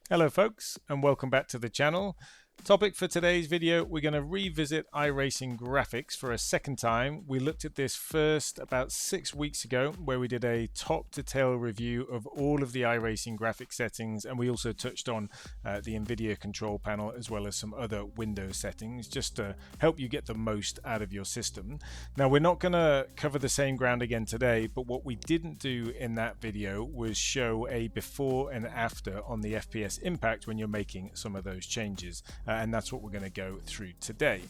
Hello folks, and welcome back to the channel. Topic for today's video, we're going to revisit iRacing graphics for a second time. We looked at this first about 6 weeks ago, where we did a top to tail review of all of the iRacing graphic settings, and we also touched on the NVIDIA control panel as well as some other Windows settings, just to help you get the most out of your system. Now, we're not going to cover the same ground again today, but what we didn't do in that video was show a before and after on the FPS impact when you're making some of those changes. And that's what we're going to go through today.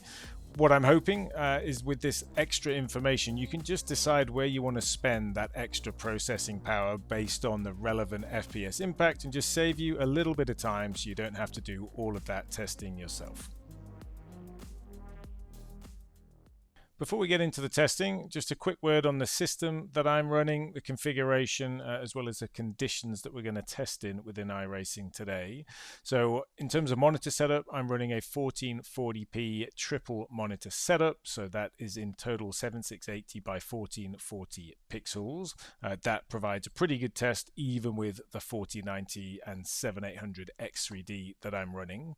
What I'm hoping is with this extra information, you can just decide where you want to spend that extra processing power based on the relevant FPS impact and just save you a little bit of time so you don't have to do all of that testing yourself. Before we get into the testing, just a quick word on the system that I'm running, the configuration, as well as the conditions that we're going to test in within iRacing today. So in terms of monitor setup, I'm running a 1440p triple monitor setup. So that is in total 7680 by 1440 pixels. That provides a pretty good test even with the 4090 and 7800 X3D that I'm running.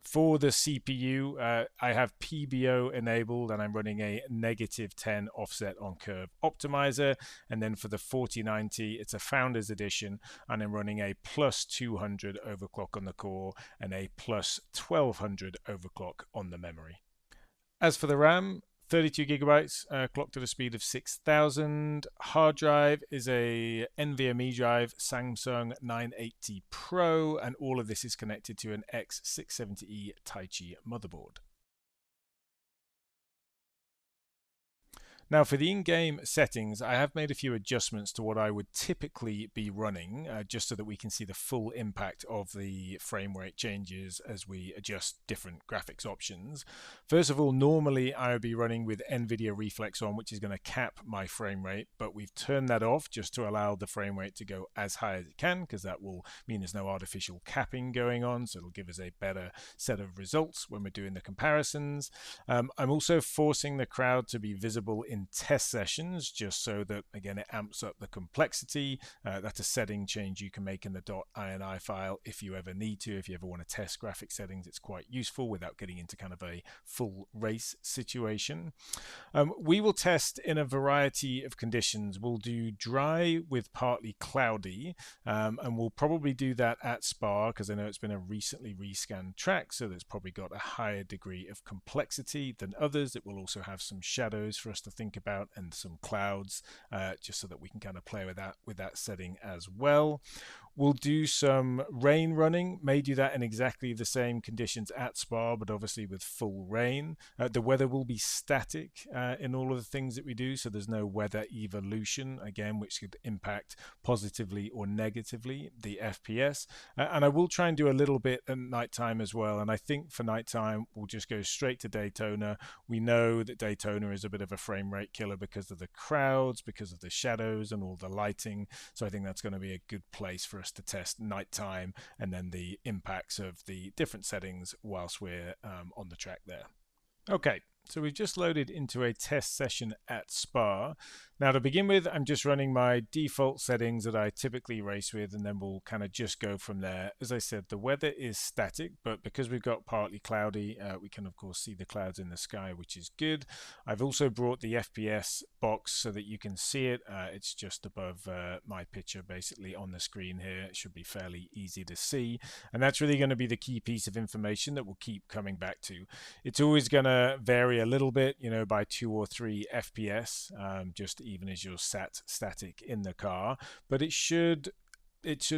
For the CPU, I have PBO enabled and I'm running a -10 offset on curve optimizer, and then for the 4090 it's a founders edition and I'm running a +200 overclock on the core and a +1200 overclock on the memory. As for the RAM, 32 gigabytes, clocked at a speed of 6000. Hard drive is a NVMe drive, Samsung 980 Pro, and all of this is connected to an X670E Taichi motherboard. Now for the in-game settings, I have made a few adjustments to what I would typically be running, just so that we can see the full impact of the frame rate changes as we adjust different graphics options. First of all, normally I would be running with NVIDIA Reflex on, which is going to cap my frame rate, but we've turned that off just to allow the frame rate to go as high as it can, because that will mean there's no artificial capping going on, so it'll give us a better set of results when we're doing the comparisons. I'm also forcing the crowd to be visible in test sessions, just so that again it amps up the complexity. That's a setting change you can make in the .ini file if you ever need to. If you ever want to test graphic settings, it's quite useful without getting into kind of a full race situation. We will test in a variety of conditions. We'll do dry with partly cloudy, and we'll probably do that at Spa because I know it's been a recently rescanned track, so that's probably got a higher degree of complexity than others. It will also have some shadows for us to think about and some clouds, just so that we can kind of play with that setting as well. We'll do some rain running, may do that in exactly the same conditions at Spa, but obviously with full rain. The weather will be static in all of the things that we do, so there's no weather evolution, again, which could impact positively or negatively the FPS. And I will try and do a little bit at nighttime as well, and I think for nighttime we'll just go straight to Daytona. We know that Daytona is a bit of a frame rate killer because of the crowds, because of the shadows and all the lighting, so I think that's going to be a good place for us to test nighttime and then the impacts of the different settings whilst we're on the track there. Okay, so we've just loaded into a test session at Spa. Now to begin with, I'm just running my default settings that I typically race with, and then we'll kind of just go from there. As I said, the weather is static, but because we've got partly cloudy, we can of course see the clouds in the sky, which is good. I've also brought the FPS box so that you can see it. It's just above my picture basically on the screen here. It should be fairly easy to see, and that's really going to be the key piece of information that we'll keep coming back to. It's always going to vary a little bit, you know, by 2 or 3 FPS, just even as you're sat static in the car, but it should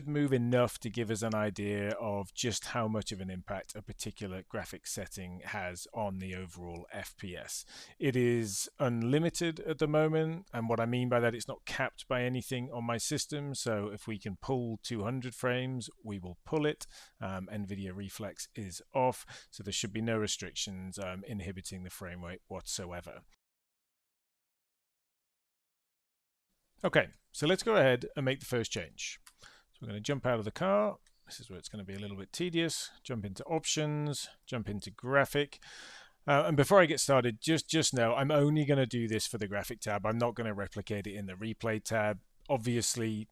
move enough to give us an idea of just how much of an impact a particular graphic setting has on the overall FPS. It is unlimited at the moment, and what I mean by that, it's not capped by anything on my system, so if we can pull 200 frames, we will pull it. NVIDIA Reflex is off, so there should be no restrictions inhibiting the frame rate whatsoever. Okay, so let's go ahead and make the first change. So we're going to jump out of the car. This is where it's going to be a little bit tedious. Jump into options, jump into graphic. And before I get started, just know I'm only going to do this for the graphic tab. I'm not going to replicate it in the replay tab. obviously,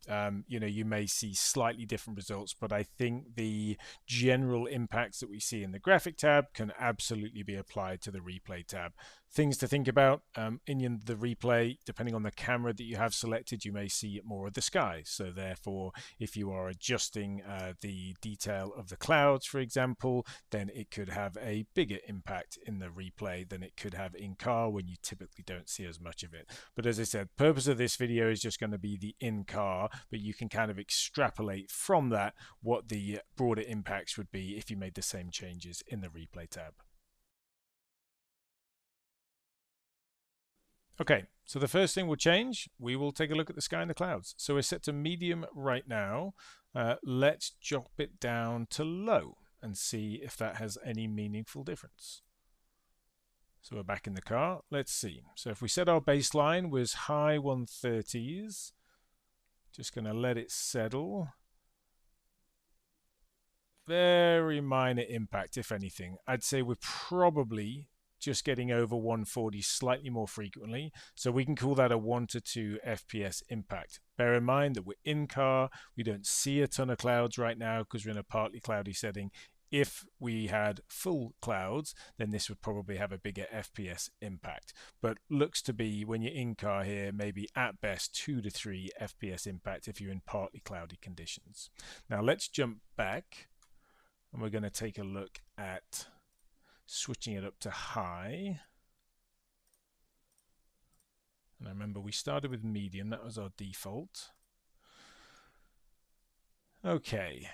you may see slightly different results, but I think the general impacts that we see in the graphic tab can absolutely be applied to the replay tab. Things to think about in the replay, depending on the camera that you have selected, you may see more of the sky. So therefore, if you are adjusting the detail of the clouds, for example, then it could have a bigger impact in the replay than it could have in car when you typically don't see as much of it. But as I said, purpose of this video is just going to be the in-car, but you can kind of extrapolate from that what the broader impacts would be if you made the same changes in the replay tab. Okay, so the first thing we'll change, we will take a look at the sky and the clouds. So we're set to medium right now. Let's drop it down to low and see if that has any meaningful difference. So we're back in the car. Let's see. So if we set our baseline was high 130s, just going to let it settle. Very minor impact, if anything. I'd say we're probably just getting over 140 slightly more frequently. So we can call that a 1 to 2 FPS impact. Bear in mind that we're in car. We don't see a ton of clouds right now because we're in a partly cloudy setting. If we had full clouds, then this would probably have a bigger FPS impact. But looks to be, when you're in car here, maybe at best 2 to 3 FPS impact if you're in partly cloudy conditions. Now let's jump back and we're going to take a look at switching it up to high. And remember, we started with medium. That was our default. Okay.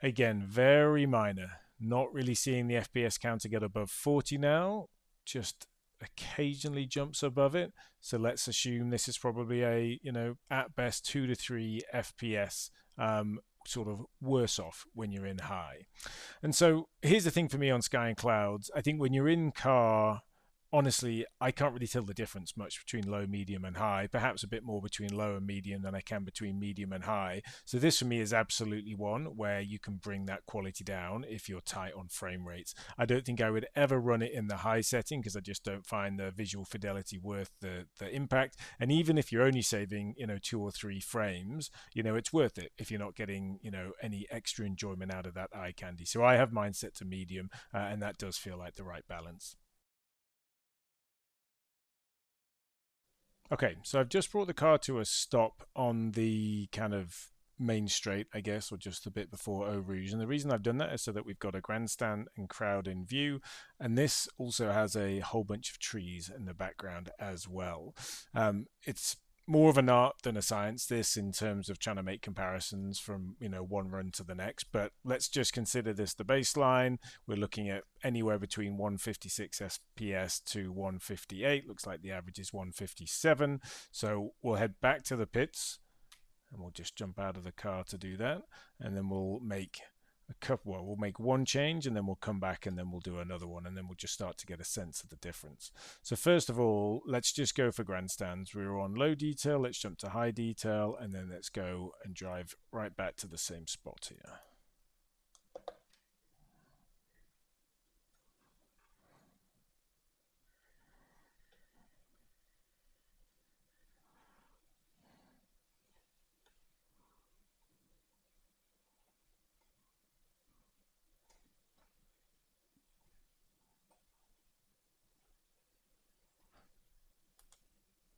Again, very minor. Not really seeing the FPS counter get above 40 now. Just occasionally jumps above it. So let's assume this is probably a, at best 2 to 3 FPS sort of worse off when you're in high. And so here's the thing for me on sky and clouds. I think when you're in car, honestly, I can't really tell the difference much between low, medium, and high. Perhaps a bit more between low and medium than I can between medium and high. So this for me is absolutely one where you can bring that quality down if you're tight on frame rates. I don't think I would ever run it in the high setting because I just don't find the visual fidelity worth the impact. And even if you're only saving, 2 or 3 frames, it's worth it if you're not getting, any extra enjoyment out of that eye candy. So I have mine set to medium, and that does feel like the right balance. Okay, so I've just brought the car to a stop on the kind of main straight, I guess, or just a bit before overuse. And the reason I've done that is so that we've got a grandstand and crowd in view. And this also has a whole bunch of trees in the background as well. It's more of an art than a science, this, in terms of trying to make comparisons from one run to the next. But let's just consider this the baseline. We're looking at anywhere between 156 FPS to 158. Looks like the average is 157. So we'll head back to the pits and we'll just jump out of the car to do that, and then we'll make we'll make one change and then we'll come back and then we'll do another one, and then we'll just start to get a sense of the difference. So first of all, let's just go for grandstands. We were on low detail, let's jump to high detail, and then let's go and drive right back to the same spot here.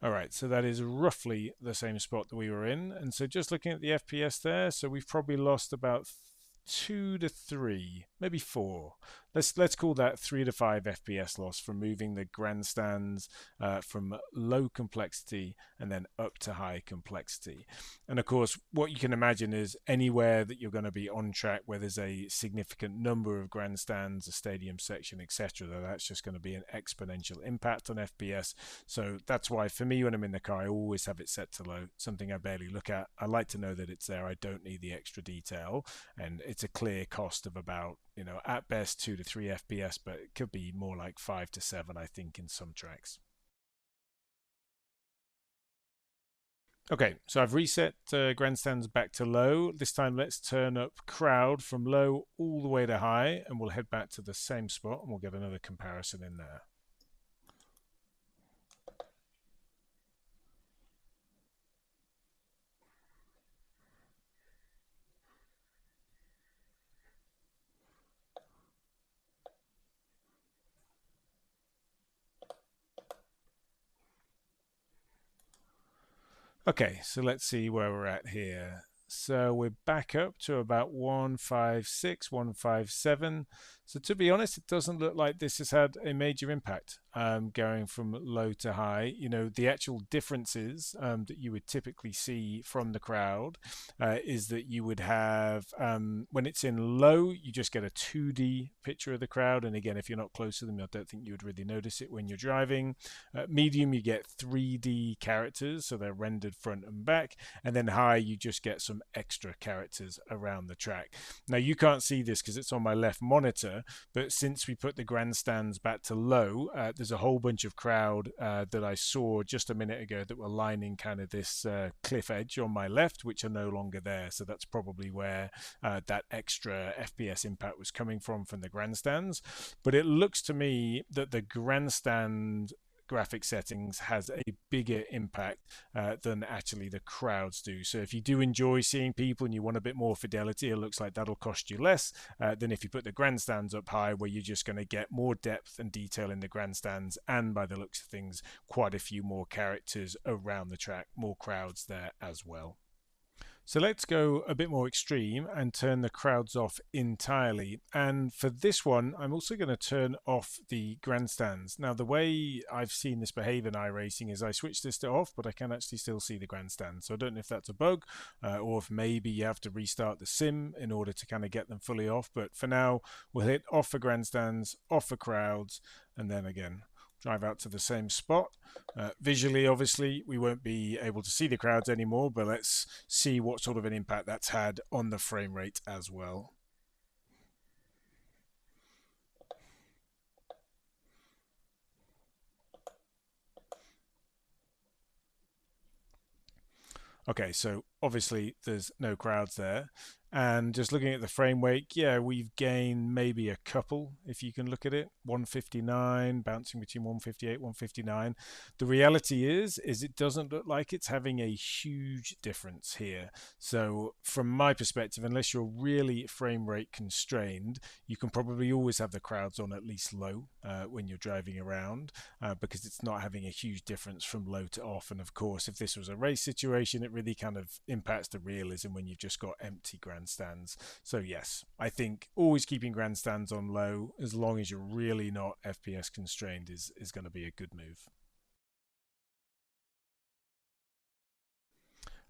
All right, so that is roughly the same spot that we were in. And so just looking at the FPS there, so we've probably lost about 2 to 3, maybe 4. Let's call that 3 to 5 FPS loss from moving the grandstands from low complexity and then up to high complexity. And of course, what you can imagine is anywhere that you're going to be on track where there's a significant number of grandstands, a stadium section, etc., that's just going to be an exponential impact on FPS. So that's why for me, when I'm in the car, I always have it set to low, something I barely look at. I like to know that it's there. I don't need the extra detail, and it's a clear cost of about, at best 2 to 3 FPS, but it could be more like 5 to 7, I think, in some tracks. Okay, so I've reset grandstands back to low. This time let's turn up crowd from low all the way to high, and we'll head back to the same spot and we'll get another comparison in there. Okay, so let's see where we're at here. So we're back up to about 156, 157. So to be honest, it doesn't look like this has had a major impact going from low to high. You know, the actual differences that you would typically see from the crowd is that you would have, when it's in low, you just get a 2D picture of the crowd. And again, if you're not close to them, I don't think you would really notice it when you're driving. Medium, you get 3D characters, so they're rendered front and back. And then high, you just get some extra characters around the track. Now, you can't see this because it's on my left monitor, but since we put the grandstands back to low, there's a whole bunch of crowd that I saw just a minute ago that were lining kind of this cliff edge on my left, which are no longer there. So that's probably where that extra FPS impact was coming from the grandstands. But it looks to me that the grandstand graphic settings has a bigger impact than actually the crowds do. So if you do enjoy seeing people and you want a bit more fidelity, it looks like that'll cost you less than if you put the grandstands up high, where you're just going to get more depth and detail in the grandstands, and by the looks of things, quite a few more characters around the track, more crowds there as well. So let's go a bit more extreme and turn the crowds off entirely. And for this one, I'm also going to turn off the grandstands. Now, the way I've seen this behave in iRacing is I switch this to off, but I can actually still see the grandstands. So I don't know if that's a bug or if maybe you have to restart the sim in order to kind of get them fully off. But for now, we'll hit off for grandstands, off for crowds, and then again, drive out to the same spot. Visually, obviously, we won't be able to see the crowds anymore, but let's see what sort of an impact that's had on the frame rate as well. Okay, so obviously there's no crowds there. And just looking at the frame rate, yeah, we've gained maybe a couple, if you can look at it. 159, bouncing between 158, 159. The reality is it doesn't look like it's having a huge difference here. So from my perspective, unless you're really frame rate constrained, you can probably always have the crowds on at least low when you're driving around because it's not having a huge difference from low to off. And of course, if this was a race situation, it really kind of impacts the realism when you've just got empty grandstands. So yes, I think always keeping grandstands on low, as long as you're really not FPS constrained, is going to be a good move.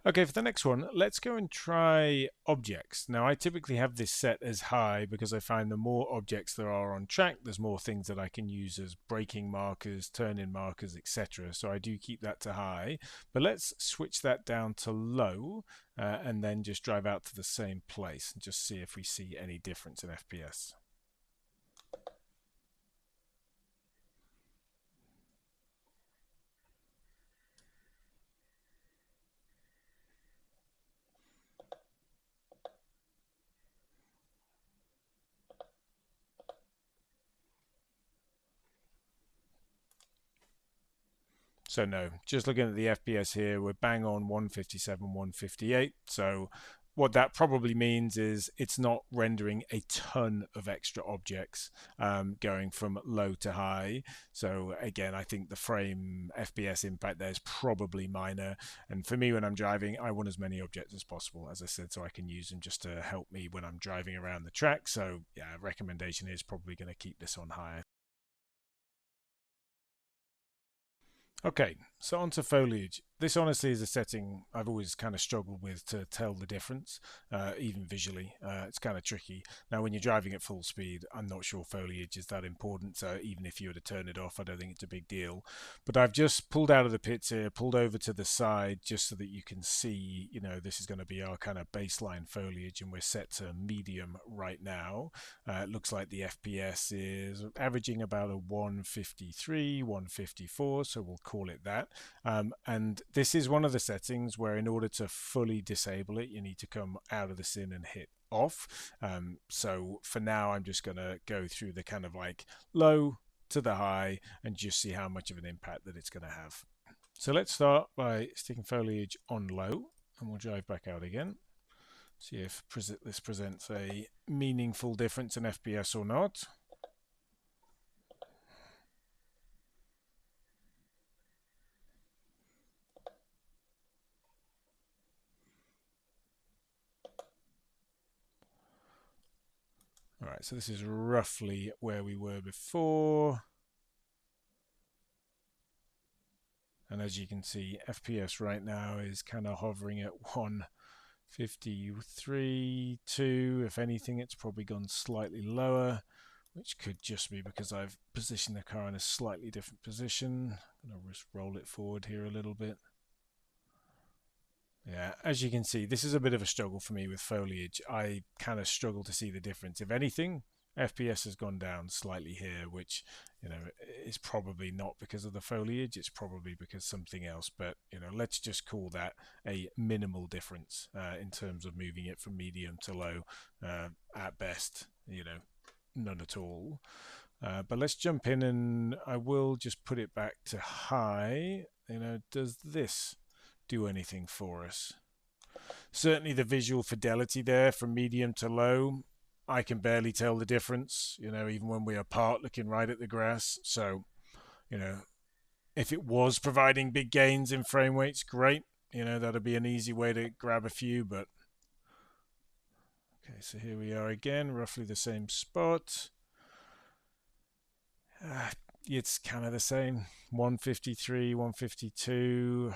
Okay, for the next one, let's go and try objects. Now, I typically have this set as high because I find the more objects there are on track, there's more things that I can use as braking markers, turn-in markers, etc. So I do keep that to high. But let's switch that down to low and then just drive out to the same place and just see if we see any difference in FPS. So no, just looking at the FPS here, we're bang on 157, 158. So what that probably means is it's not rendering a ton of extra objects going from low to high. So again, I think the frame FPS impact there is probably minor. And for me, when I'm driving, I want as many objects as possible, as I said, so I can use them just to help me when I'm driving around the track. So yeah, recommendation is probably going to keep this on high. Okay, so on to foliage. This honestly is a setting I've always kind of struggled with to tell the difference, even visually. It's kind of tricky. Now, when you're driving at full speed, I'm not sure foliage is that important. So even if you were to turn it off, I don't think it's a big deal. But I've just pulled out of the pits here, pulled over to the side just so that you can see, you know, this is going to be our kind of baseline foliage, and we're set to medium right now. It looks like the FPS is averaging about a 153, 154, so we'll call it that. And this is one of the settings where in order to fully disable it, you need to come out of the scene and hit off. So for now, I'm just going to go through the kind of like low to the high and just see how much of an impact that it's going to have. So let's start by sticking foliage on low, and we'll drive back out again. See if this presents a meaningful difference in FPS or not. so this is roughly where we were before. And as you can see, FPS right now is kind of hovering at 153, 2. If anything, it's probably gone slightly lower, which could just be because I've positioned the car in a slightly different position. I'm going to just roll it forward here a little bit. Yeah, as you can see, this is a bit of a struggle for me with Foliage. I kind of struggle to see the difference. If anything, FPS has gone down slightly here, which, you know, is probably not because of the foliage. It's probably because something else. But, you know, let's just call that a minimal difference in terms of moving it from medium to low. At best, you know, none at all. But let's jump in, and I will just put it back to high. You know, does this do anything for us? Certainly the visual fidelity there from medium to low, I can barely tell the difference, you know, even when we're apart looking right at the grass. So, you know, if it was providing big gains in frame rates, great. You know, that'd be an easy way to grab a few, but okay, so here we are again, roughly the same spot. It's kind of the same, 153, 152,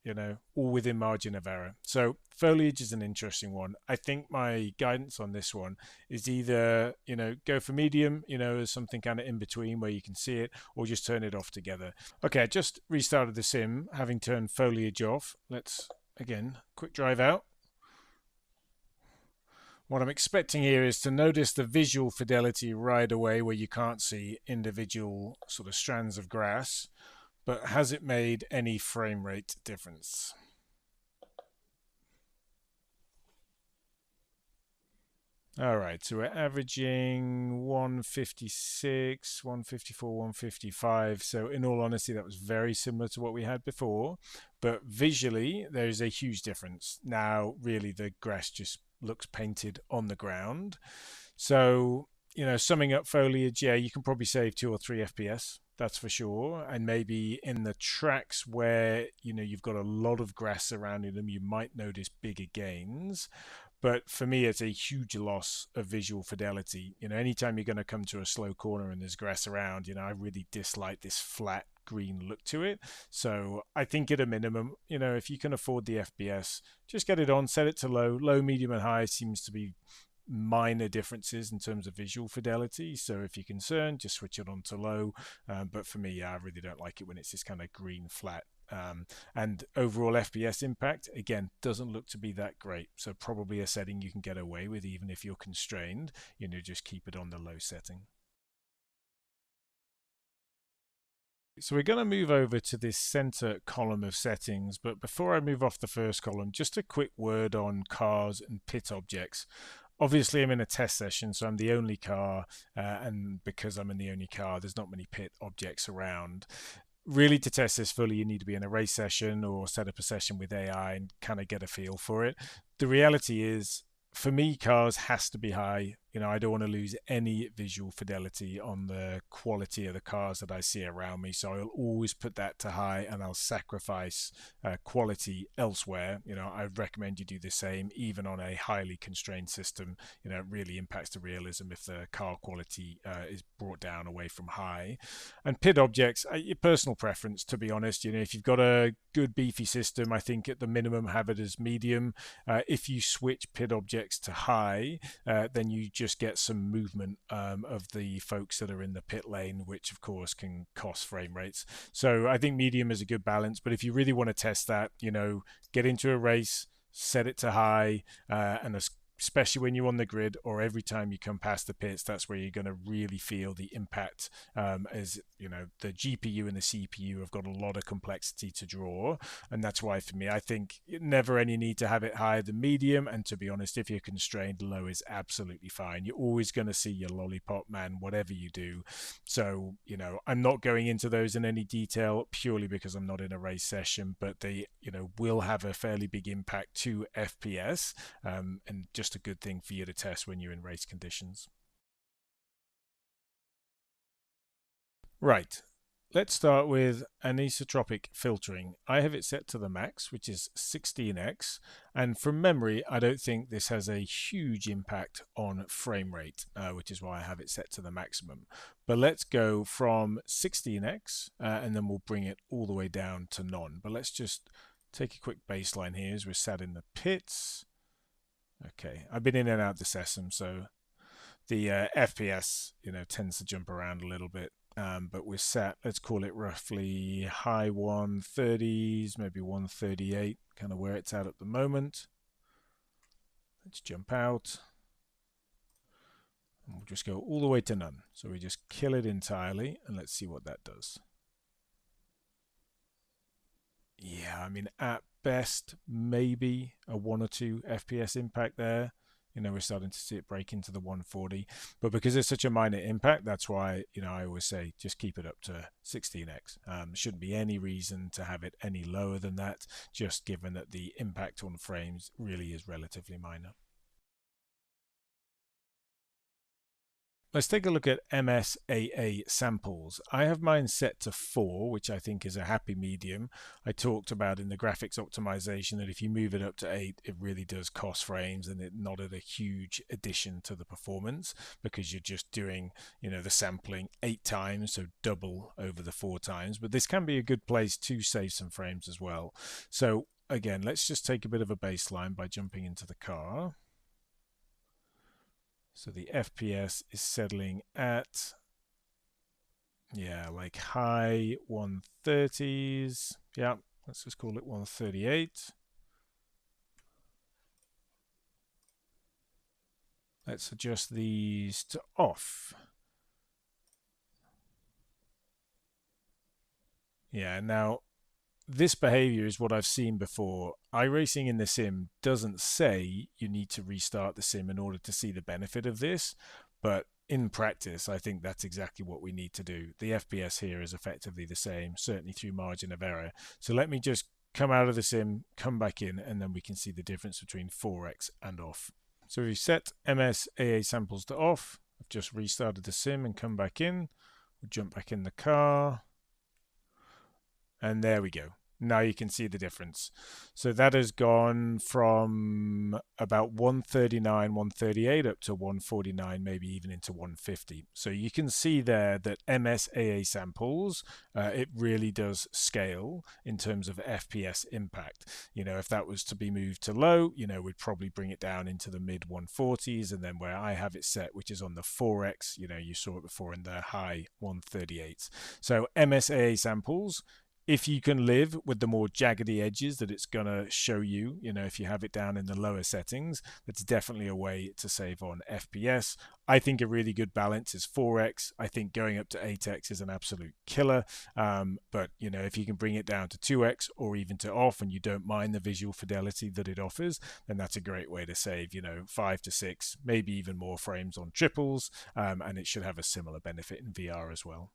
you know, all within margin of error. So foliage is an interesting one. I think my guidance on this one is either, you know, go for medium, you know, as something kind of in between where you can see it, or just turn it off together. Okay, I just restarted the sim, having turned foliage off. Let's, again, quick drive out. What I'm expecting here is to notice the visual fidelity right away where you can't see individual sort of strands of grass. But has it made any frame rate difference? All right, so we're averaging 156, 154, 155. So in all honesty, that was very similar to what we had before. But visually, there's a huge difference. Now, really, the grass just looks painted on the ground. So, you know, summing up foliage, yeah, you can probably save 2 or 3 FPS. That's for sure. And maybe in the tracks where, you know, you've got a lot of grass surrounding them, you might notice bigger gains. But for me, it's a huge loss of visual fidelity. You know, anytime you're going to come to a slow corner and there's grass around, you know, I really dislike this flat green look to it. So I think at a minimum, you know, if you can afford the FPS, just get it on, set it to low. Low, medium, and high seems to be minor differences in terms of visual fidelity. So if you're concerned, just switch it on to low. But for me, yeah, I really don't like it when it's this kind of green flat. And overall FPS impact, again, doesn't look to be that great. So probably a setting you can get away with even if you're constrained. You know, just keep it on the low setting. So we're going to move over to this center column of settings, but before I move off the first column, just a quick word on cars and pit objects. Obviously, I'm in a test session, so I'm the only car, and because I'm in the only car, there's not many pit objects around. Really, to test this fully, you need to be in a race session or set up a session with AI and kind of get a feel for it. The reality is, for me, cars has to be high. You know, I don't want to lose any visual fidelity on the quality of the cars that I see around me. So I'll always put that to high, and I'll sacrifice quality elsewhere. You know, I recommend you do the same, even on a highly constrained system. You know, it really impacts the realism if the car quality is brought down away from high. And pit objects, your personal preference, to be honest. You know, if you've got a good beefy system, I think at the minimum have it as medium. If you switch pit objects to high, then you just get some movement of the folks that are in the pit lane, which of course can cost frame rates. So I think medium is a good balance, but if you really want to test that, you know, get into a race, set it to high, and especially when you're on the grid or every time you come past the pits, that's where you're going to really feel the impact. As you know, the GPU and the CPU have got a lot of complexity to draw, and that's why for me, I think never any need to have it higher than medium. And to be honest, if you're constrained, low is absolutely fine. You're always going to see your lollipop man, whatever you do. So, you know, I'm not going into those in any detail purely because I'm not in a race session, but they, you know, will have a fairly big impact to FPS, and just a good thing for you to test when you're in race conditions. Right. let's start with Anisotropic Filtering. I have it set to the max, which is 16x, and from memory, I don't think this has a huge impact on frame rate, which is why I have it set to the maximum. But let's go from 16x, and then we'll bring it all the way down to none. But let's just take a quick baseline here as we're sat in the pits. Okay, I've been in and out the session, so the FPS, tends to jump around a little bit. But we're set, let's call it roughly high 130s, maybe 138, kind of where it's at the moment. Let's jump out. And we'll just go all the way to none. So we just kill it entirely, and let's see what that does. Yeah, I mean, at best, maybe a 1 or 2 FPS impact there. We're starting to see it break into the 140, but because it's such a minor impact, that's why I always say just keep it up to 16x. Shouldn't be any reason to have it any lower than that, just given that the impact on frames really is relatively minor. Let's take a look at MSAA samples. I have mine set to 4, which I think is a happy medium. I talked about in the graphics optimization that if you move it up to 8, it really does cost frames and it not at a huge addition to the performance because you're just doing, the sampling 8 times, so double over the 4 times. But this can be a good place to save some frames as well. So again, let's just take a bit of a baseline by jumping into the car. So the FPS is settling at, like high 130s. Yeah, let's just call it 138. Let's adjust these to off. Yeah, now this behavior is what I've seen before. iRacing in the sim doesn't say you need to restart the sim in order to see the benefit of this, but in practice, I think that's exactly what we need to do. The FPS here is effectively the same, certainly through margin of error. So let me just come out of the sim, come back in, and then we can see the difference between 4x and off. So we've set MSAA samples to off. I've just restarted the sim and come back in. We'll jump back in the car. And there we go. Now you can see the difference. So that has gone from about 139, 138 up to 149, maybe even into 150. So you can see there that MSAA samples, it really does scale in terms of FPS impact. If that was to be moved to low, we'd probably bring it down into the mid 140s, and then where I have it set, which is on the 4x, you saw it before in the high 138s. So MSAA samples, if you can live with the more jaggedy edges that it's going to show you, if you have it down in the lower settings, that's definitely a way to save on FPS. I think a really good balance is 4x. I think going up to 8x is an absolute killer. But, if you can bring it down to 2x or even to off and you don't mind the visual fidelity that it offers, then that's a great way to save, 5 to 6, maybe even more frames on triples. And it should have a similar benefit in VR as well.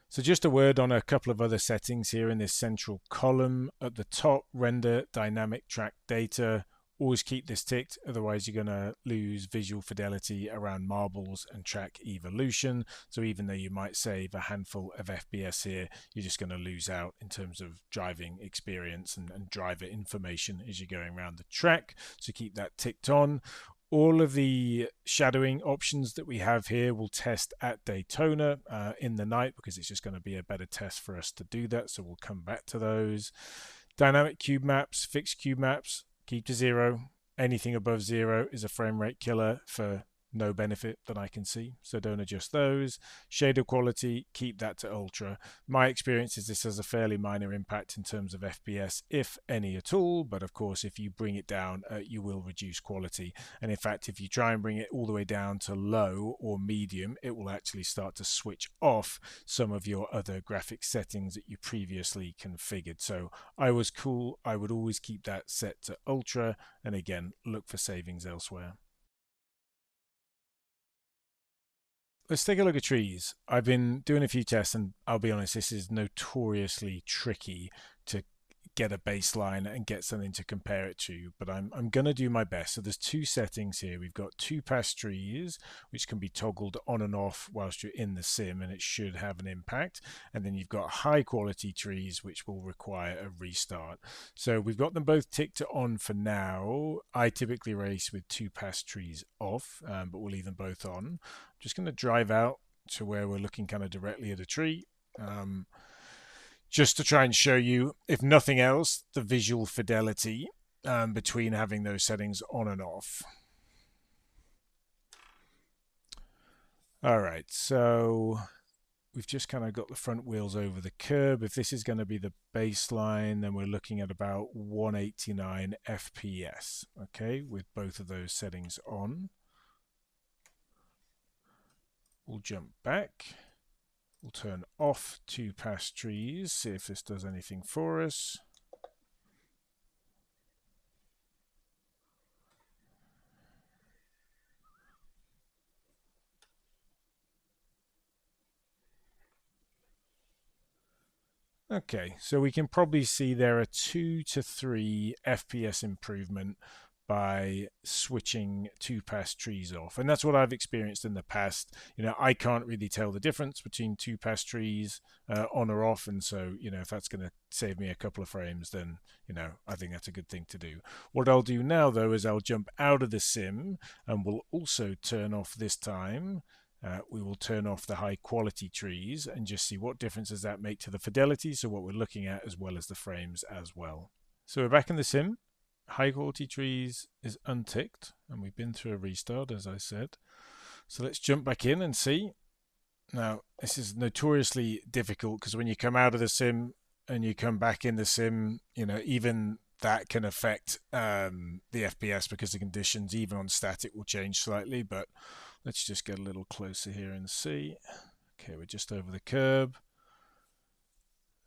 So just a word on a couple of other settings here in this central column. At the top, render dynamic track data. Always keep this ticked, otherwise you're going to lose visual fidelity around marbles and track evolution. So even though you might save a handful of FPS here, you're just going to lose out in terms of driving experience and driver information as you're going around the track. So keep that ticked on. All of the shadowing options that we have here will test at Daytona in the night because it's just going to be a better test for us to do that. So we'll come back to those. Dynamic cube maps, fixed cube maps, keep to 0. Anything above 0 is a frame rate killer for no benefit that I can see, so don't adjust those. Shader quality, keep that to ultra. My experience is this has a fairly minor impact in terms of FPS, if any at all, but of course if you bring it down, you will reduce quality. And in fact, if you try and bring it all the way down to low or medium, it will actually start to switch off some of your other graphics settings that you previously configured. So I would always keep that set to ultra, and again, look for savings elsewhere. Let's take a look at trees. I've been doing a few tests, and I'll be honest, this is notoriously tricky to get a baseline and get something to compare it to, but I'm going to do my best. So there's two settings here. We've got two pass trees, which can be toggled on and off whilst you're in the sim, and it should have an impact. And then you've got high quality trees, which will require a restart. So we've got them both ticked on for now. I typically race with two pass trees off, but we'll leave them both on. I'm just going to drive out to where we're looking kind of directly at a tree. Just to try and show you, if nothing else, the visual fidelity between having those settings on and off. All right, so we've just kind of got the front wheels over the curb. If this is going to be the baseline, then we're looking at about 189 FPS, okay, with both of those settings on. We'll jump back. We'll turn off two pass trees, see if this does anything for us. Okay, so we can probably see there are 2 to 3 FPS improvement by switching two pass trees off, and that's what I've experienced in the past. I can't really tell the difference between two pass trees on or off, and so if that's going to save me a couple of frames, then I think that's a good thing to do. What I'll do now though is I'll jump out of the sim, and we'll also turn off this time. We will turn off the high quality trees and just see what difference does that make to the fidelity, so what we're looking at, as well as the frames as well. So we're back in the sim. High quality trees is unticked, and we've been through a restart, as I said. So let's jump back in and see. Now, this is notoriously difficult because when you come out of the sim and you come back in the sim, even that can affect the FPS, because the conditions, even on static, will change slightly. But let's just get a little closer here and see. Okay, we're just over the curb.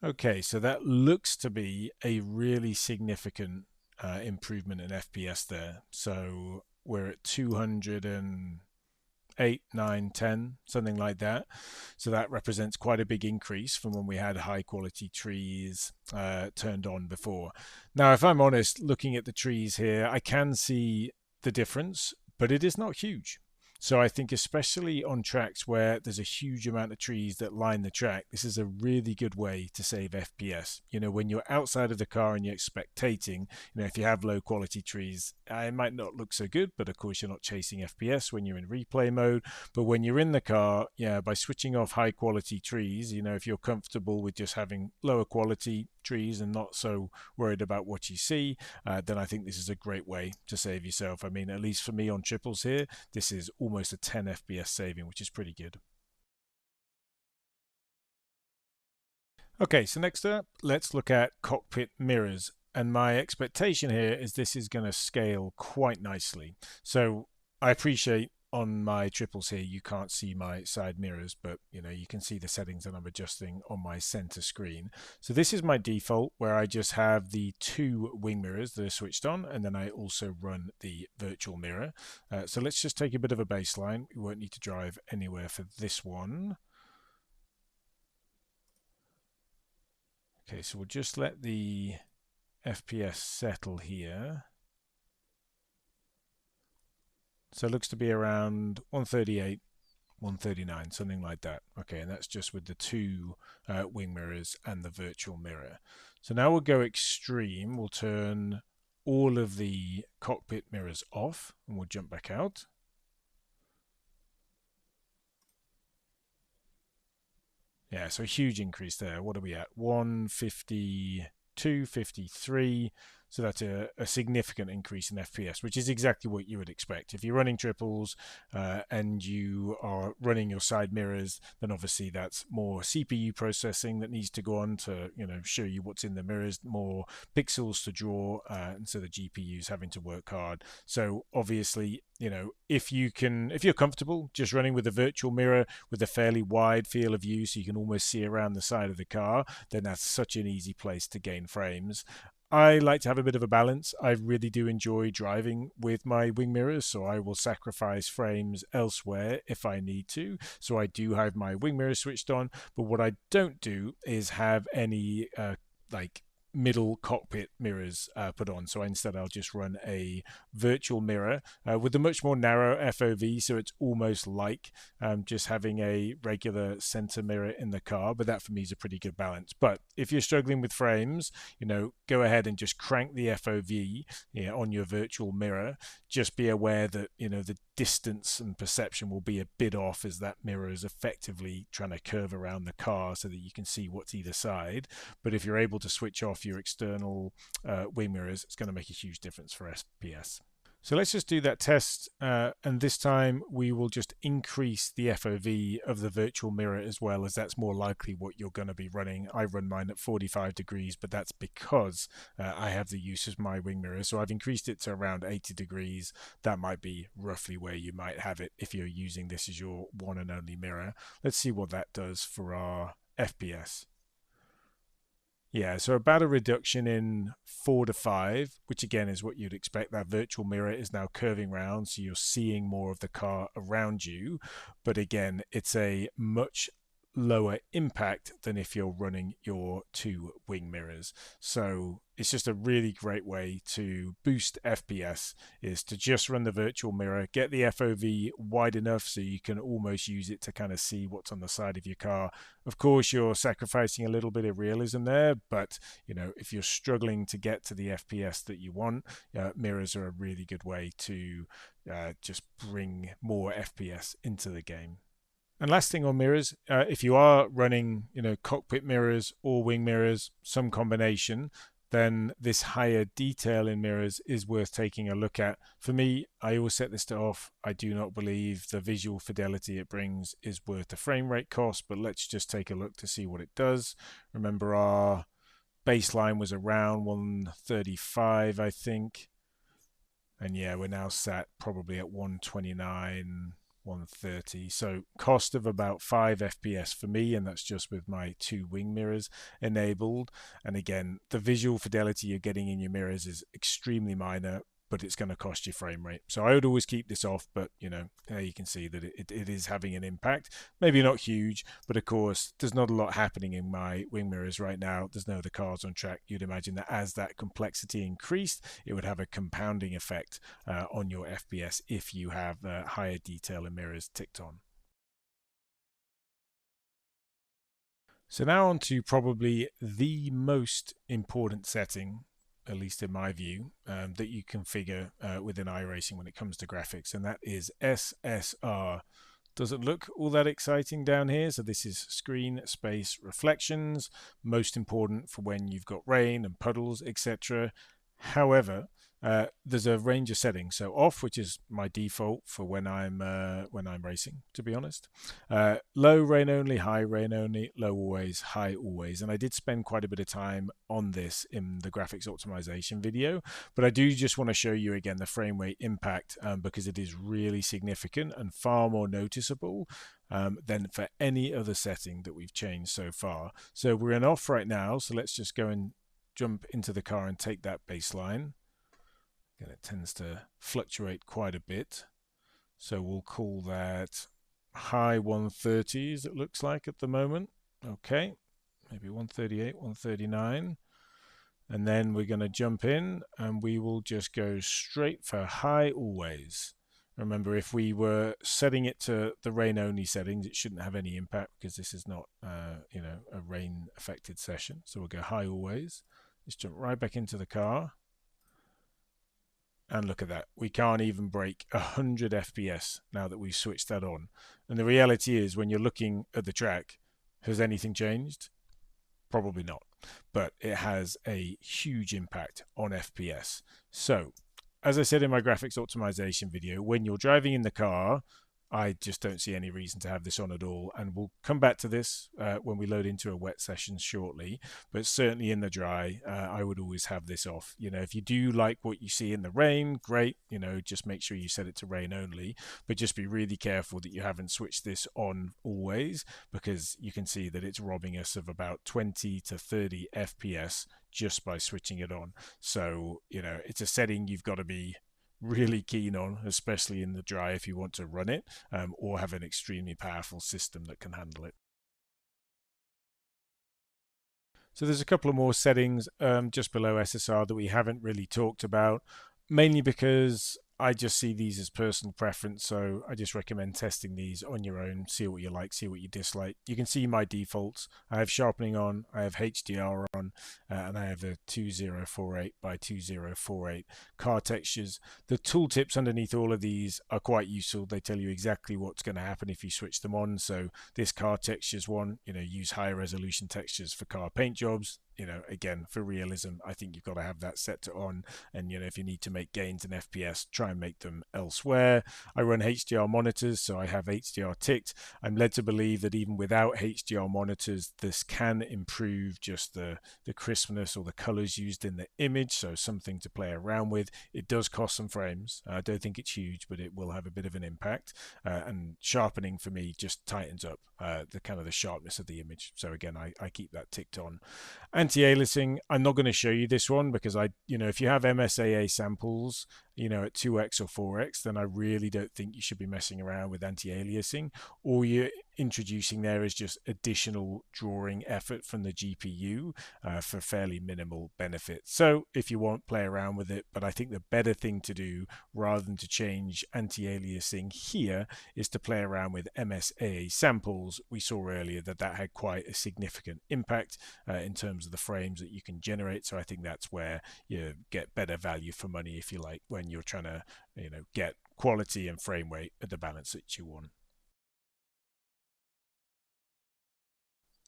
Okay, so that looks to be a really significant improvement in FPS there. So we're at 208, 9, 10, something like that. So that represents quite a big increase from when we had high quality trees turned on before. Now, if I'm honest, looking at the trees here, I can see the difference, but it is not huge. So I think especially on tracks where there's a huge amount of trees that line the track, this is a really good way to save FPS. When you're outside of the car and you're spectating, if you have low quality trees, it might not look so good, but of course you're not chasing FPS when you're in replay mode. But when you're in the car, by switching off high quality trees, if you're comfortable with just having lower quality trees and not so worried about what you see, then I think this is a great way to save yourself. I mean, at least for me on triples here, this is almost a 10 FPS saving, which is pretty good. Okay, so next up, let's look at cockpit mirrors. And my expectation here is this is going to scale quite nicely. So I appreciate on my triples here you can't see my side mirrors, but you can see the settings that I'm adjusting on my center screen. So this is my default, where I just have the two wing mirrors that are switched on, and then I also run the virtual mirror. So let's just take a bit of a baseline. We won't need to drive anywhere for this one. Okay, so we'll just let the FPS settle here. So it looks to be around 138, 139, something like that. Okay, and that's just with the two wing mirrors and the virtual mirror. So now we'll go extreme. We'll turn all of the cockpit mirrors off, and we'll jump back out. Yeah, so a huge increase there. What are we at? 152, 53. So that's a significant increase in FPS, which is exactly what you would expect. If you're running triples and you are running your side mirrors, then obviously that's more CPU processing that needs to go on to show you what's in the mirrors, more pixels to draw, and so the GPU is having to work hard. So obviously, if you're comfortable just running with a virtual mirror with a fairly wide field of view, so you can almost see around the side of the car, then that's such an easy place to gain frames. I like to have a bit of a balance. I really do enjoy driving with my wing mirrors, so I will sacrifice frames elsewhere if I need to. So I do have my wing mirrors switched on, but what I don't do is have any middle cockpit mirrors put on. So instead I'll just run a virtual mirror with a much more narrow FOV, so it's almost like just having a regular center mirror in the car, but that for me is a pretty good balance. But if you're struggling with frames, go ahead and just crank the FOV on your virtual mirror. Just be aware that the distance and perception will be a bit off, as that mirror is effectively trying to curve around the car so that you can see what's either side. But if you're able to switch off your external wing mirrors, it's going to make a huge difference for FPS. So let's just do that test, and this time we will just increase the FOV of the virtual mirror as well, as that's more likely what you're going to be running. I run mine at 45 degrees, but that's because I have the use of my wing mirror. So I've increased it to around 80 degrees. That might be roughly where you might have it if you're using this as your one and only mirror. Let's see what that does for our FPS. Yeah, so about a reduction in 4 to 5, which again is what you'd expect. That virtual mirror is now curving round, so you're seeing more of the car around you. But again, it's a much lower impact than if you're running your two wing mirrors. So it's just a really great way to boost FPS, is to just run the virtual mirror, get the FOV wide enough so you can almost use it to kind of see what's on the side of your car. Of course, you're sacrificing a little bit of realism there, but if you're struggling to get to the FPS that you want, mirrors are a really good way to just bring more FPS into the game. And last thing on mirrors, if you are running, cockpit mirrors or wing mirrors, some combination, then this higher detail in mirrors is worth taking a look at. For me, I always set this to off. I do not believe the visual fidelity it brings is worth the frame rate cost, but let's just take a look to see what it does. Remember, our baseline was around 135, I think. And yeah, we're now sat probably at 129. 130, so cost of about 5 FPS for me, and that's just with my two wing mirrors enabled. And again, the visual fidelity you're getting in your mirrors is extremely minor, but it's going to cost you frame rate. So I would always keep this off, but you can see that it is having an impact. Maybe not huge, but of course there's not a lot happening in my wing mirrors right now. There's no other cars on track. You'd imagine that as that complexity increased, it would have a compounding effect on your FPS if you have higher detail in mirrors ticked on. So now on to probably the most important setting, at least in my view, that you configure within iRacing when it comes to graphics, and that is SSR. Doesn't look all that exciting down here. So this is screen space reflections, most important for when you've got rain and puddles, etc. However, there's a range of settings. So off, which is my default for when I'm racing, to be honest. Low rain only, high rain only, low always, high always. And I did spend quite a bit of time on this in the graphics optimization video, but I do just want to show you again the frame rate impact because it is really significant and far more noticeable than for any other setting that we've changed so far. So we're in off right now. So let's just go and jump into the car and take that baseline. And it tends to fluctuate quite a bit. So we'll call that high 130s, it looks like at the moment. Okay, maybe 138, 139. And then we're going to jump in and we will just go straight for high always. Remember, if we were setting it to the rain only settings, it shouldn't have any impact because this is not a rain affected session. So we'll go high always. Just jump right back into the car. And look at that. We can't even break 100 FPS now that we've switched that on. And the reality is, when you're looking at the track, has anything changed? Probably not. But it has a huge impact on FPS. So, as I said in my graphics optimization video, when you're driving in the car, I just don't see any reason to have this on at all. And we'll come back to this when we load into a wet session shortly. But certainly in the dry, I would always have this off. If you do like what you see in the rain, great. Just make sure you set it to rain only. But just be really careful that you haven't switched this on always, because you can see that it's robbing us of about 20 to 30 FPS just by switching it on. So, it's a setting you've got to be really keen on, especially in the dry if you want to run it or have an extremely powerful system that can handle it. So there's a couple of more settings just below SSR that we haven't really talked about, mainly because I just see these as personal preference. So I just recommend testing these on your own, see what you like, see what you dislike. You can see my defaults. I have sharpening on, I have HDR on, and I have a 2048 by 2048 car textures. The tooltips underneath all of these are quite useful. They tell you exactly what's going to happen if you switch them on. So this car textures one, use higher resolution textures for car paint jobs. Again, for realism, I think you've got to have that set to on. And, if you need to make gains in FPS, try and make them elsewhere. I run HDR monitors, so I have HDR ticked. I'm led to believe that even without HDR monitors, this can improve just the crispness or the colors used in the image. So something to play around with. It does cost some frames. I don't think it's huge, but it will have a bit of an impact. And sharpening for me just tightens up the sharpness of the image. So again, I keep that ticked on. Anti-aliasing, I'm not going to show you this one because if you have MSAA samples, at 2x or 4x, then I really don't think you should be messing around with anti-aliasing. All you're introducing there is just additional drawing effort from the GPU for fairly minimal benefit. So if you want, play around with it, but I think the better thing to do rather than to change anti-aliasing here is to play around with MSAA samples. We saw earlier that had quite a significant impact in terms of the frames that you can generate. So I think that's where you get better value for money, if you like, when you're trying to get quality and frame rate at the balance that you want.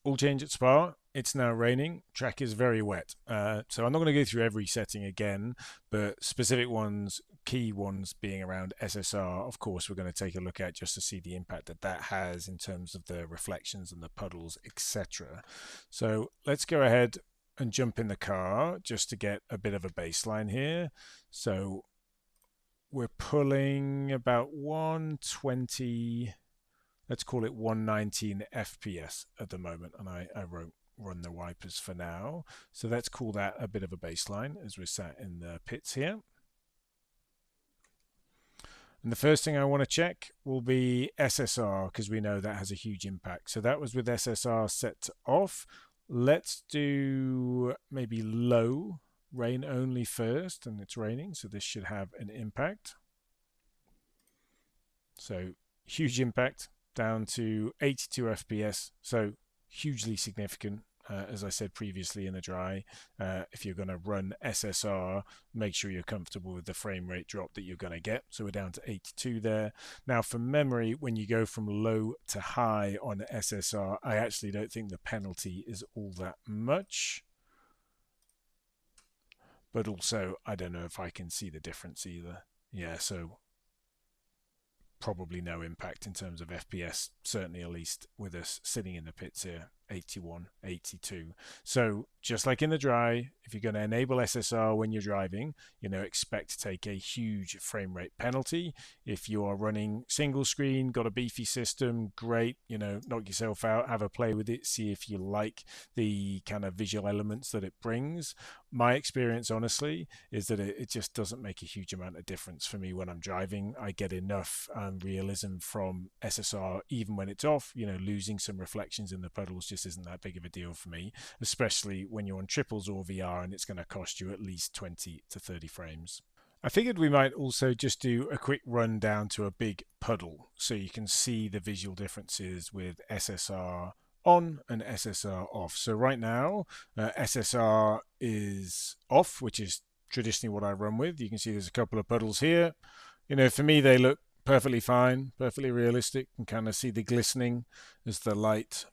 All change at Spa. It's now raining. Track is very wet. So I'm not going to go through every setting again, but specific ones, key ones being around SSR, of course, we're going to take a look at just to see the impact that has in terms of the reflections and the puddles, etc. So let's go ahead and jump in the car just to get a bit of a baseline here. So we're pulling about 120, let's call it 119 FPS at the moment, and I won't run the wipers for now. So let's call that a bit of a baseline as we're sat in the pits here. And the first thing I want to check will be SSR, because we know that has a huge impact. So that was with SSR set to off. Let's do maybe low rain only first, and it's raining, so this should have an impact. So huge impact down to 82 FPS, so hugely significant. As I said previously in the dry, if you're going to run SSR, make sure you're comfortable with the frame rate drop that you're going to get. So we're down to 82 there. Now for memory, when you go from low to high on SSR, I actually don't think the penalty is all that much. But also, I don't know if I can see the difference either. Yeah, so probably no impact in terms of FPS, certainly at least with us sitting in the pits here, 81, 82. So just like in the dry, if you're going to enable SSR when you're driving, expect to take a huge frame rate penalty. If you are running single screen, got a beefy system, great, knock yourself out, have a play with it, see if you like the kind of visual elements that it brings. My experience, honestly, is that it just doesn't make a huge amount of difference for me when I'm driving. I get enough realism from SSR, even when it's off. Losing some reflections in the puddles just isn't that big of a deal for me, especially when you're on triples or VR and it's going to cost you at least 20 to 30 frames. I figured we might also just do a quick run down to a big puddle so you can see the visual differences with SSR on and SSR off. So right now, SSR is off, which is traditionally what I run with. You can see there's a couple of puddles here. For me, they look perfectly fine, perfectly realistic. You can kind of see the glistening as the light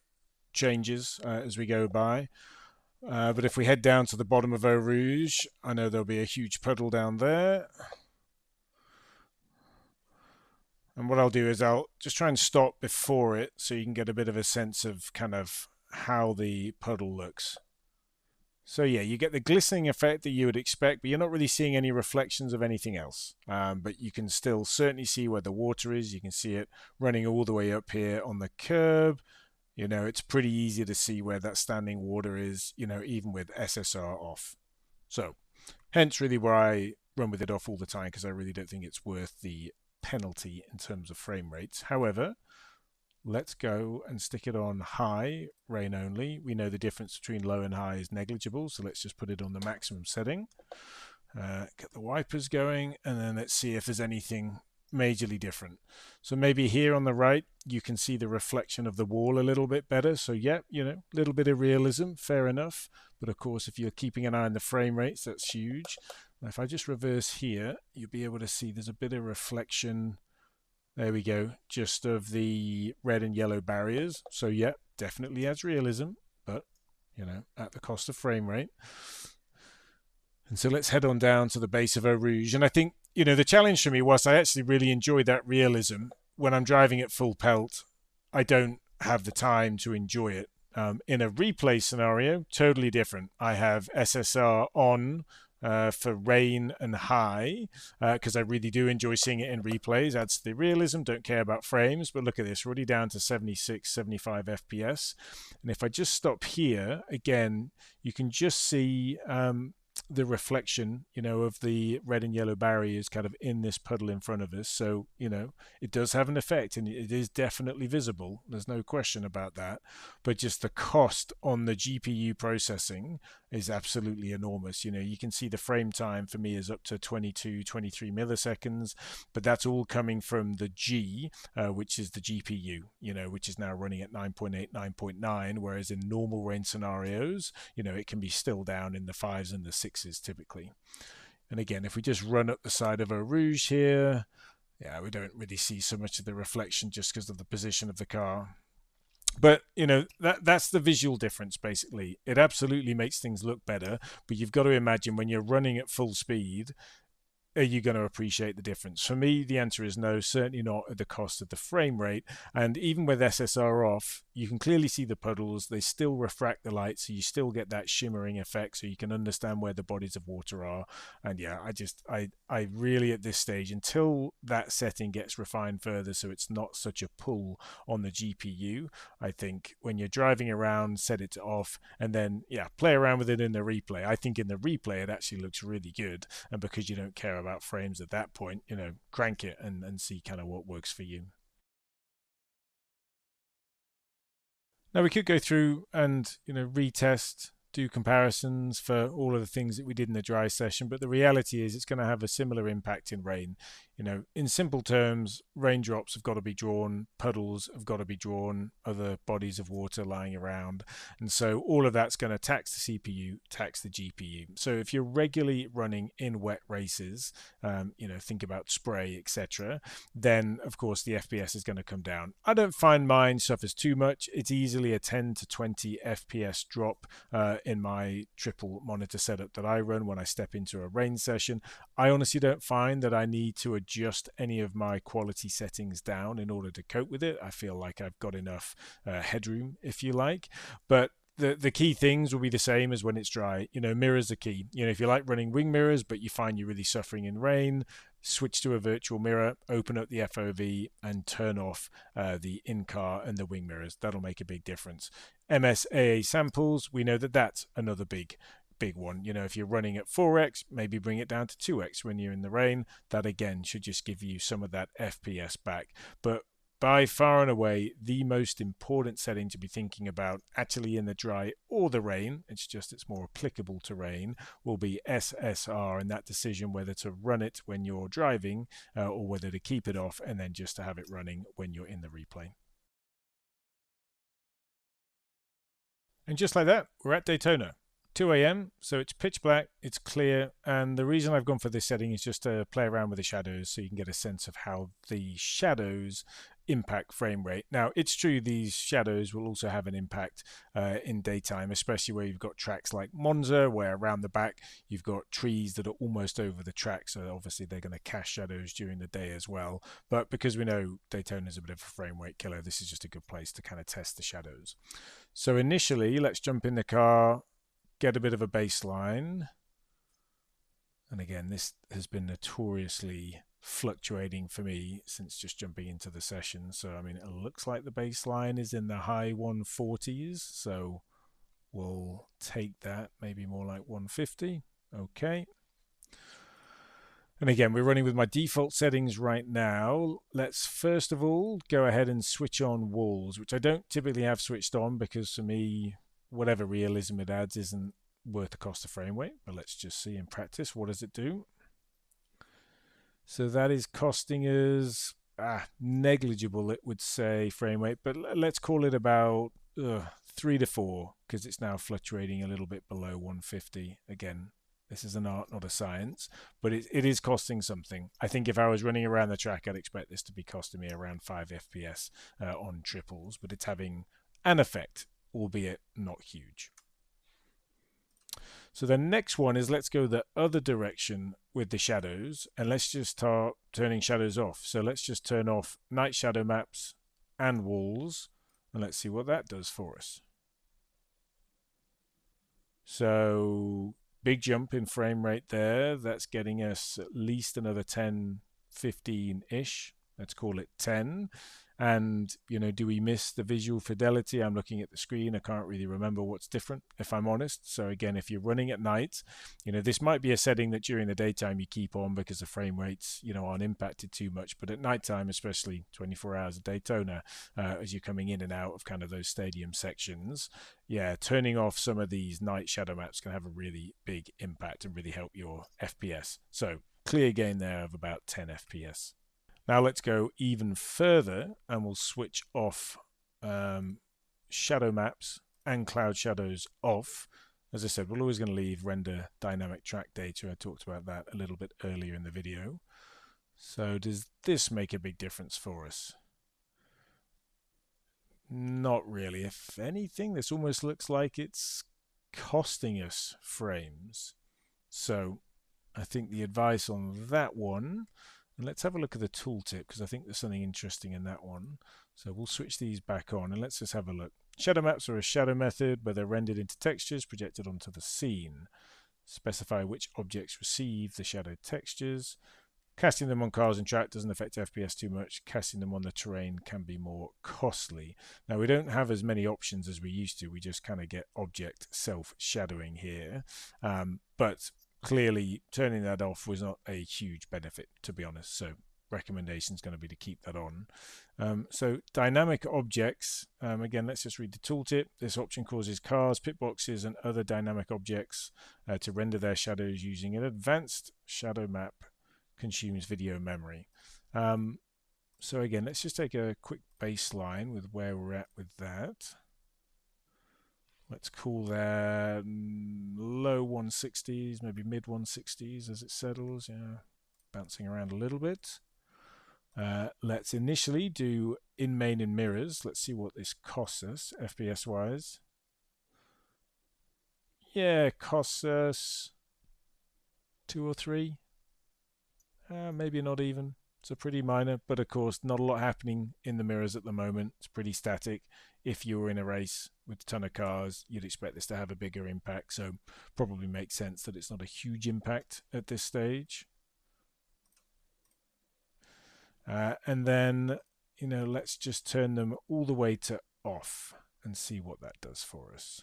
changes as we go by. But if we head down to the bottom of Eau Rouge, I know there'll be a huge puddle down there. And what I'll do is I'll just try and stop before it so you can get a bit of a sense of kind of how the puddle looks. So yeah, you get the glistening effect that you would expect, but you're not really seeing any reflections of anything else. But you can still certainly see where the water is. You can see it running all the way up here on the curb. It's pretty easy to see where that standing water is, even with SSR off. So hence really where I run with it off all the time, because I really don't think it's worth the penalty in terms of frame rates. However, Let's go and stick it on high, rain only. We know the difference between low and high is negligible, so let's just put it on the maximum setting. Get the wipers going, and then let's see if there's anything majorly different. So maybe here on the right, you can see the reflection of the wall a little bit better. So yeah, you know, a little bit of realism, fair enough. But of course, if you're keeping an eye on the frame rates, that's huge. Now, if I just reverse here, you'll be able to see there's a bit of reflection. There we go, just of the red and yellow barriers. So yeah, definitely adds realism, but you know, at the cost of frame rate. And so let's head on down to the base of Eau Rouge. And I think, you know, the challenge for me was I actually really enjoy that realism. When I'm driving at full pelt, I don't have the time to enjoy it. In a replay scenario, totally different. I have SSR on for rain and high because I really do enjoy seeing it in replays. Adds to the realism, don't care about frames. But look at this, we're already down to 76, 75 FPS. And if I just stop here, again, you can just see the reflection, you know, of the red and yellow barriers kind of in this puddle in front of us. So, you know, it does have an effect and it is definitely visible. There's no question about that. But just the cost on the GPU processing is absolutely enormous. You know, you can see the frame time for me is up to 22, 23 milliseconds, but that's all coming from the G, which is the GPU, you know, which is now running at 9.8, 9.9, whereas in normal rain scenarios, you know, it can be still down in the 5s and the 6s typically. And again, if we just run up the side of Eau Rouge here, yeah, we don't really see so much of the reflection just because of the position of the car. But you know, that's the visual difference basically. It absolutely makes things look better, but you've got to imagine when you're running at full speed, are you going to appreciate the difference? For me, the answer is no, certainly not at the cost of the frame rate. And even with SSR off, you can clearly see the puddles. They still refract the light, so you still get that shimmering effect, so you can understand where the bodies of water are. And yeah, I really at this stage, until that setting gets refined further, so it's not such a pull on the GPU, I think when you're driving around, set it to off, and then yeah, play around with it in the replay. I think in the replay it actually looks really good, and because you don't care about frames at that point, you know, crank it and see kind of what works for you. Now we could go through and, you know, retest, do comparisons for all of the things that we did in the dry session, but the reality is it's going to have a similar impact in rain. You know, in simple terms, raindrops have got to be drawn, puddles have got to be drawn, other bodies of water lying around. And so all of that's going to tax the CPU, tax the GPU. So if you're regularly running in wet races, you know, think about spray, etc., then of course the FPS is going to come down. I don't find mine suffers too much. It's easily a 10 to 20 FPS drop in my triple monitor setup that I run when I step into a rain session. I honestly don't find that I need to adjust any of my quality settings down in order to cope with it. I feel like I've got enough headroom, if you like. But the key things will be the same as when it's dry. You know, mirrors are key. You know, if you like running wing mirrors, but you find you're really suffering in rain, switch to a virtual mirror, open up the FOV, and turn off the in-car and the wing mirrors. That'll make a big difference. MSAA samples, we know that that's another big one. You know, if you're running at 4x, maybe bring it down to 2x when you're in the rain. That again should just give you some of that FPS back. But by far and away, the most important setting to be thinking about actually in the dry or the rain, it's more applicable to rain, will be SSR, and that decision whether to run it when you're driving or whether to keep it off and then just to have it running when you're in the replay. And just like that, we're at Daytona. 2 a.m, so it's pitch black, it's clear, and the reason I've gone for this setting is just to play around with the shadows so you can get a sense of how the shadows impact frame rate. Now, it's true these shadows will also have an impact in daytime, especially where you've got tracks like Monza, where around the back you've got trees that are almost over the track, so obviously they're going to cast shadows during the day as well. But because we know Daytona is a bit of a frame rate killer, this is just a good place to kind of test the shadows. So initially, let's jump in the car, get a bit of a baseline. And again, this has been notoriously fluctuating for me since just jumping into the session. So, I mean, it looks like the baseline is in the high 140s. So we'll take that, maybe more like 150. Okay. And again, we're running with my default settings right now. Let's first of all go ahead and switch on walls, which I don't typically have switched on because for me, whatever realism it adds isn't worth the cost of frame rate. But let's just see in practice, what does it do? So that is costing us negligible, it would say, frame rate, but let's call it about 3 to 4 because it's now fluctuating a little bit below 150. Again, this is an art, not a science, but it is costing something. I think if I was running around the track, I'd expect this to be costing me around 5 FPS on triples, but it's having an effect, albeit not huge. So the next one is let's go the other direction with the shadows, and let's just start turning shadows off. So let's just turn off night shadow maps and walls, and let's see what that does for us. So big jump in frame rate there. That's getting us at least another 10, 15-ish. Let's call it 10. And, you know, do we miss the visual fidelity? I'm looking at the screen. I can't really remember what's different, if I'm honest. So again, if you're running at night, you know, this might be a setting that during the daytime you keep on because the frame rates, you know, aren't impacted too much. But at nighttime, especially 24 hours of Daytona, as you're coming in and out of kind of those stadium sections, yeah, turning off some of these night shadow maps can have a really big impact and really help your FPS. So clear gain there of about 10 FPS. Now let's go even further and we'll switch off shadow maps and cloud shadows off. As I said, we're always going to leave render dynamic track data. I talked about that a little bit earlier in the video. So does this make a big difference for us? Not really. If anything, this almost looks like it's costing us frames. So I think the advice on that one, and let's have a look at the tooltip because I think there's something interesting in that one. So we'll switch these back on and let's just have a look. Shadow maps are a shadow method where they're rendered into textures projected onto the scene. Specify which objects receive the shadow textures. Casting them on cars and track doesn't affect FPS too much. Casting them on the terrain can be more costly. Now we don't have as many options as we used to. We just kind of get object self-shadowing here. But clearly turning that off was not a huge benefit, to be honest. So recommendation is going to be to keep that on. So dynamic objects, again, let's just read the tooltip. This option causes cars, pit boxes, and other dynamic objects to render their shadows using an advanced shadow map. Consumes video memory. So again, let's just take a quick baseline with where we're at with that. Let's call that low 160s, maybe mid 160s as it settles. Yeah, bouncing around a little bit. Let's initially do in main and mirrors. Let's see what this costs us FPS wise. Yeah, it costs us 2 or 3. Maybe not even. So pretty minor, but of course not a lot happening in the mirrors at the moment. It's pretty static. If you were in a race with a ton of cars, you'd expect this to have a bigger impact. So probably makes sense that it's not a huge impact at this stage. And then, you know, let's just turn them all the way to off and see what that does for us.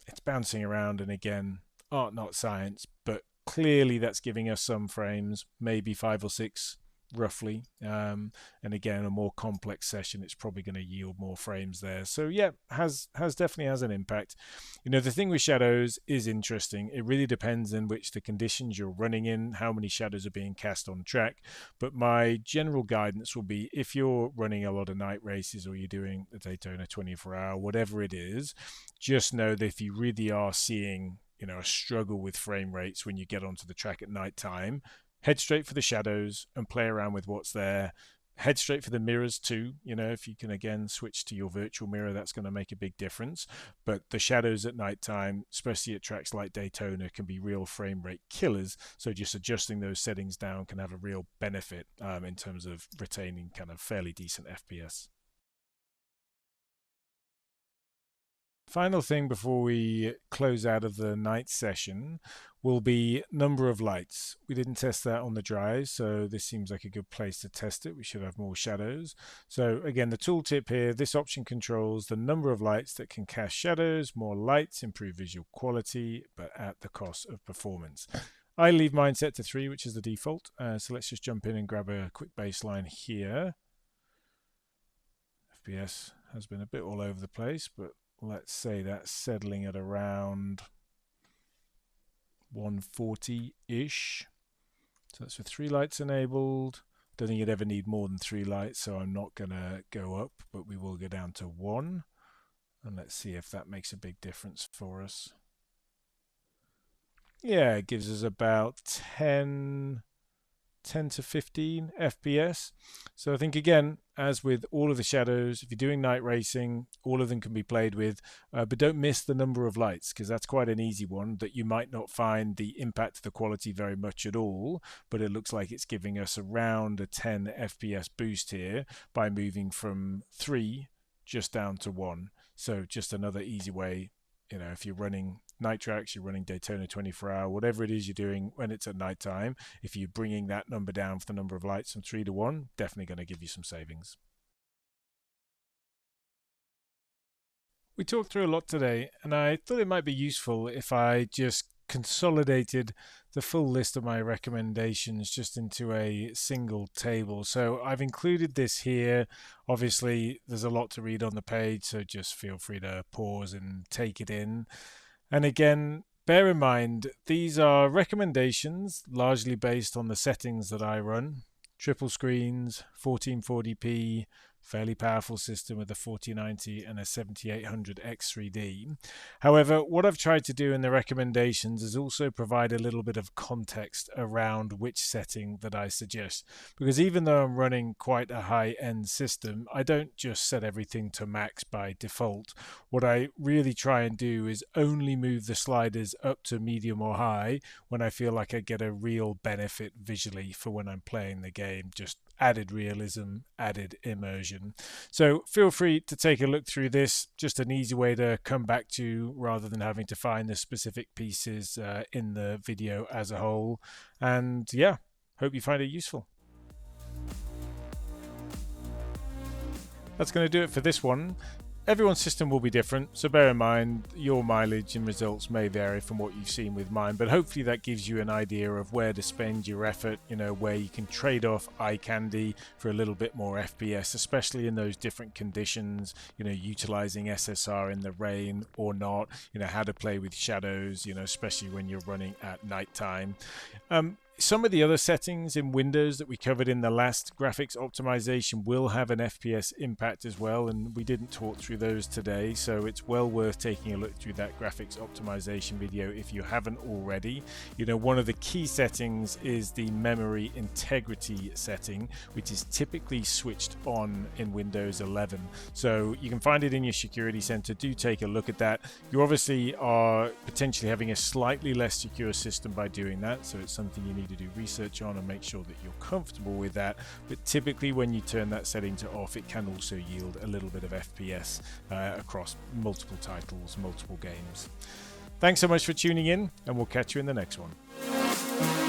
It's bouncing around, and again, art not science, but clearly that's giving us some frames, maybe 5 or 6 roughly. And again, a more complex session, it's probably going to yield more frames there. So yeah, definitely has an impact. You know, the thing with shadows is interesting. It really depends on which the conditions you're running in, how many shadows are being cast on track. But my general guidance will be if you're running a lot of night races or you're doing the Daytona 24-hour, whatever it is, just know that if you really are seeing, you know, a struggle with frame rates when you get onto the track at night time, head straight for the shadows and play around with what's there. Head straight for the mirrors too. You know, if you can again switch to your virtual mirror, that's going to make a big difference. But the shadows at night time, especially at tracks like Daytona, can be real frame rate killers. So just adjusting those settings down can have a real benefit in terms of retaining kind of fairly decent FPS. Final thing before we close out of the night session will be number of lights. We didn't test that on the dry, so this seems like a good place to test it. We should have more shadows. So again, the tooltip here, this option controls the number of lights that can cast shadows. More lights improve visual quality, but at the cost of performance. I leave mine set to 3, which is the default. So let's just jump in and grab a quick baseline here. FPS has been a bit all over the place, but let's say that's settling at around 140-ish. So that's with 3 lights enabled. Don't think you'd ever need more than 3 lights, so I'm not going to go up, but we will go down to 1. And let's see if that makes a big difference for us. Yeah, it gives us about 10 to 15 FPS. So I think, again, as with all of the shadows, if you're doing night racing, all of them can be played with, but don't miss the number of lights, because that's quite an easy one that you might not find the impact of the quality very much at all, but it looks like it's giving us around a 10 FPS boost here by moving from 3 just down to 1. So just another easy way, you know, if you're running night tracks, you're running Daytona 24-hour, whatever it is you're doing when it's at night time, if you're bringing that number down for the number of lights from 3 to 1, definitely going to give you some savings. We talked through a lot today, and I thought it might be useful if I just consolidated the full list of my recommendations just into a single table. So I've included this here. Obviously, there's a lot to read on the page, so just feel free to pause and take it in. And again, bear in mind, these are recommendations largely based on the settings that I run. Triple screens, 1440p, fairly powerful system with a 4090 and a 7800 X3D. However, what I've tried to do in the recommendations is also provide a little bit of context around which setting that I suggest. Because even though I'm running quite a high-end system, I don't just set everything to max by default. What I really try and do is only move the sliders up to medium or high when I feel like I get a real benefit visually for when I'm playing the game. Just added realism, added immersion. So feel free to take a look through this, just an easy way to come back to rather than having to find the specific pieces in the video as a whole. And yeah, hope you find it useful. That's going to do it for this one. Everyone's system will be different, so bear in mind your mileage and results may vary from what you've seen with mine, but hopefully that gives you an idea of where to spend your effort, you know, where you can trade off eye candy for a little bit more FPS, especially in those different conditions, you know, utilizing SSR in the rain or not, you know, how to play with shadows, you know, especially when you're running at nighttime. Some of the other settings in Windows that we covered in the last graphics optimization will have an FPS impact as well, and we didn't talk through those today, so it's well worth taking a look through that graphics optimization video if you haven't already. You know, one of the key settings is the memory integrity setting, which is typically switched on in Windows 11. So you can find it in your security center. Do take a look at that. You obviously are potentially having a slightly less secure system by doing that, so it's something you need to do research on and make sure that you're comfortable with that. But typically when you turn that setting to off, it can also yield a little bit of FPS across multiple titles, multiple games. Thanks so much for tuning in, and we'll catch you in the next one.